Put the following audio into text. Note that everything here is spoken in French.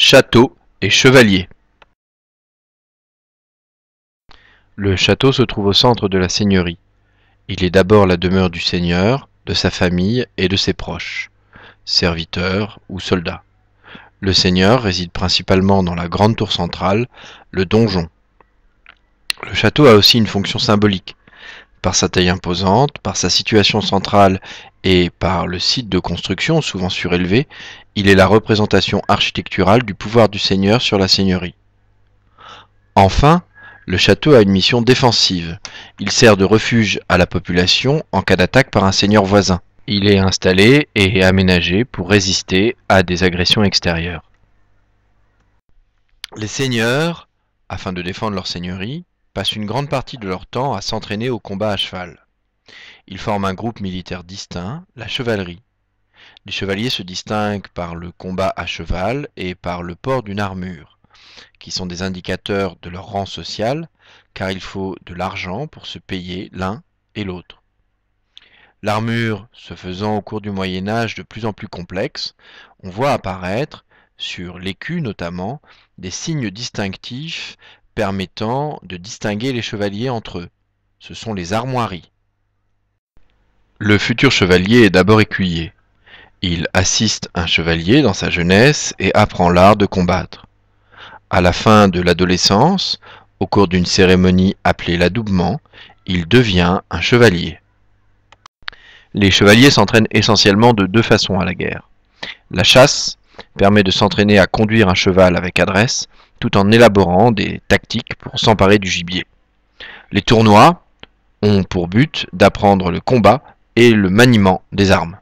Château et chevalier. Le château se trouve au centre de la seigneurie. Il est d'abord la demeure du seigneur, de sa famille et de ses proches, serviteurs ou soldats. Le seigneur réside principalement dans la grande tour centrale, le donjon. Le château a aussi une fonction symbolique. Par sa taille imposante, par sa situation centrale et par le site de construction souvent surélevé, il est la représentation architecturale du pouvoir du seigneur sur la seigneurie. Enfin, le château a une mission défensive. Il sert de refuge à la population en cas d'attaque par un seigneur voisin. Il est installé et aménagé pour résister à des agressions extérieures. Les seigneurs, afin de défendre leur seigneurie, passent une grande partie de leur temps à s'entraîner au combat à cheval. Ils forment un groupe militaire distinct, la chevalerie. Les chevaliers se distinguent par le combat à cheval et par le port d'une armure, qui sont des indicateurs de leur rang social, car il faut de l'argent pour se payer l'un et l'autre. L'armure se faisant au cours du Moyen Âge de plus en plus complexe, on voit apparaître, sur l'écu notamment, des signes distinctifs permettant de distinguer les chevaliers entre eux. Ce sont les armoiries. Le futur chevalier est d'abord écuyer. Il assiste un chevalier dans sa jeunesse et apprend l'art de combattre. À la fin de l'adolescence, au cours d'une cérémonie appelée l'adoubement, il devient un chevalier. Les chevaliers s'entraînent essentiellement de deux façons à la guerre. La chasse permet de s'entraîner à conduire un cheval avec adresse, tout en élaborant des tactiques pour s'emparer du gibier. Les tournois ont pour but d'apprendre le combat et le maniement des armes.